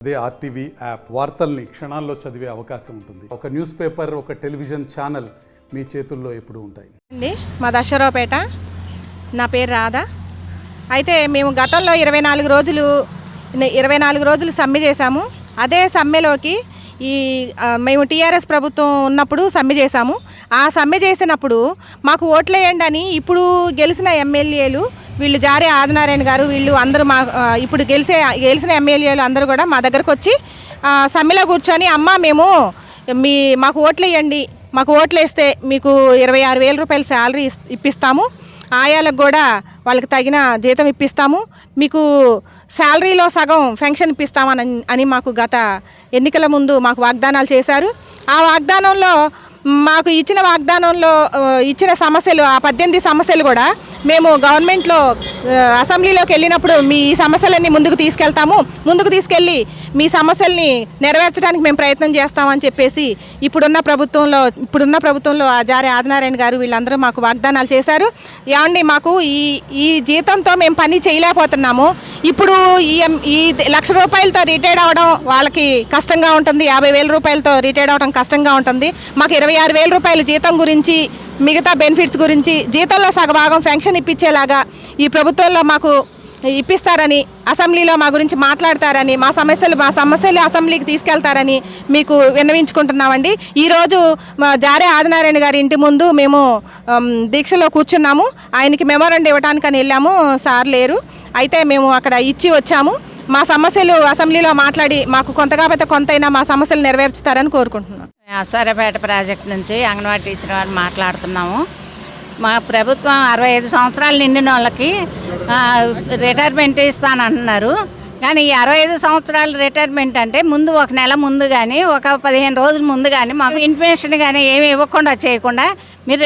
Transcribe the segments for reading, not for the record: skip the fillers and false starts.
అదే RTV app వార్తల్ని క్షణాల్లో చదివే అవకాశం ఉంటుంది. ఒక న్యూస్ పేపర్, ఒక టెలివిజన్ ఛానల్ మీ చేతుల్లో ఎప్పుడూ ఉంటాయి. అండి మా దశరావుపేట, నా పేరు రాధా. అయితే మేము గతంలో 24 రోజులు సమ్మె చేశాము. అదే సమ్మెలోకి మేము టీఆర్ఎస్ ప్రభుత్వం ఉన్నప్పుడు సమ్మె చేశాము. ఆ సమ్మె చేసినప్పుడు మాకు ఓట్లేయండి అని ఇప్పుడు గెలిచిన ఎమ్మెల్యేలు వీళ్ళు జారే ఆదినారాయణ గారు వీళ్ళు అందరూ ఇప్పుడు గెలిచిన ఎమ్మెల్యేలు అందరూ కూడా మా దగ్గరకు వచ్చి సమ్మెలో కూర్చొని మాకు ఓట్లేయండి, మాకు ఓట్లేస్తే మీకు 26,000 రూపాయల శాలరీ ఇప్పిస్తాము, ఆయాలకు కూడా వాళ్ళకి తగిన జీతం ఇప్పిస్తాము, మీకు శాలరీలో సగం పెన్షన్ ఇప్పిస్తామని మాకు గత ఎన్నికల ముందు మాకు వాగ్దానాలు చేశారు. ఆ వాగ్దానంలో ఇచ్చిన సమస్యలు, ఆ 18 సమస్యలు కూడా మేము గవర్నమెంట్లో అసెంబ్లీలోకి వెళ్ళినప్పుడు మీ సమస్యలన్నీ ముందుకు తీసుకెళ్ళి మీ సమస్యల్ని నెరవేర్చడానికి మేము ప్రయత్నం చేస్తామని చెప్పేసి ఇప్పుడున్న ప్రభుత్వంలో జారే ఆదినారాయణ గారు వీళ్ళందరూ మాకు వాగ్దానాలు చేశారు. ఏమండి, మాకు ఈ జీతంతో మేము పని చేయలేకపోతున్నాము. ఇప్పుడు ఈ 1,00,000 రూపాయలతో రిటైర్డ్ అవ్వడం వాళ్ళకి కష్టంగా ఉంటుంది, 50,000 రూపాయలతో రిటైర్డ్ అవ్వడం కష్టంగా ఉంటుంది. మాకు 26,000 రూపాయల జీతం గురించి, మిగతా బెనిఫిట్స్ గురించి, జీతంలో సగభాగం పెన్షన్ ఇప్పించేలాగా ఈ ప్రభుత్వంలో మాకు ఇప్పిస్తారని, అసెంబ్లీలో మా గురించి మాట్లాడతారని, మా సమస్యలు అసెంబ్లీకి తీసుకెళ్తారని మీకు విన్నవించుకుంటున్నామండి. ఈరోజు జారే ఆదినారాయణ గారి ఇంటి ముందు మేము దీక్షలో కూర్చున్నాము. ఆయనకి మెమోరాండం ఇవ్వడానికని వెళ్ళాము, సార్ లేరు. అయితే మేము అక్కడ ఇచ్చి వచ్చాము. మా సమస్యలు అసెంబ్లీలో మాట్లాడి మాకు కొంతకాకపోతే కొంతైనా మా సమస్యలు నెరవేర్చుతారని కోరుకుంటున్నాం. అశ్వారపేట ప్రాజెక్ట్ నుంచి అంగన్వాడీ టీచర్ వారు మాట్లాడుతున్నాము. మా ప్రభుత్వం 65 సంవత్సరాలు నిండిన వాళ్ళకి రిటైర్మెంట్ ఇస్తానంటున్నారు. కానీ ఈ 65 సంవత్సరాలు రిటైర్మెంట్ అంటే ముందు ఒక నెల ముందు కానీ, ఒక 15 రోజుల ముందు కానీ మాకు ఇన్ఫర్మేషన్ కానీ ఏమి ఇవ్వకుండా చేయకుండా మీరు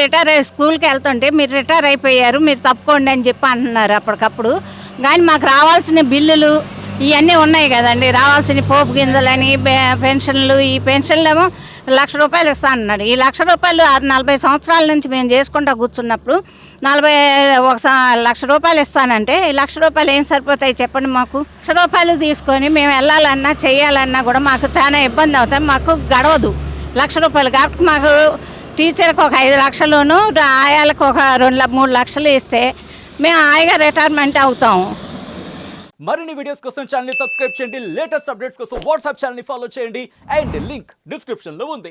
స్కూల్కి వెళ్తుంటే మీరు రిటైర్ అయిపోయారు, మీరు తప్పుకోండి అని చెప్పి అంటున్నారు అప్పటికప్పుడు. కానీ మాకు రావాల్సిన బిల్లులు ఇవన్నీ ఉన్నాయి కదండి, రావాల్సిన పోపు గింజలని, పెన్షన్లు. ఈ పెన్షన్లు ఏమో 1,00,000 రూపాయలు ఇస్తా అన్నాడు. ఈ 1,00,000 రూపాయలు 40 సంవత్సరాల నుంచి మేము చేసుకుంటూ కూర్చున్నప్పుడు 1,00,000 రూపాయలు ఇస్తానంటే ఈ 1,00,000 రూపాయలు ఏం సరిపోతాయి చెప్పండి. మాకు 1,00,000 రూపాయలు తీసుకొని మేము వెళ్ళాలన్నా చేయాలన్నా కూడా మాకు చాలా ఇబ్బంది అవుతాయి, మాకు గడవదు 1,00,000 రూపాయలు. కాబట్టి మాకు టీచర్కి ఒక 5 లక్షలును, ఆయాలకు ఒక 2-3 లక్షలు ఇస్తే మేము హాయిగా రిటైర్మెంట్ అవుతాము. మరిన్ని వీడియోస్ కోసం ఛానల్ ని సబ్స్క్రైబ్ చేయండి. లేటెస్ట్ అప్డేట్స్ కోసం వాట్సాప్ ఛానల్ ని ఫాలో చేయండి. అండ్ లింక్ డిస్క్రిప్షన్ లో ఉంది.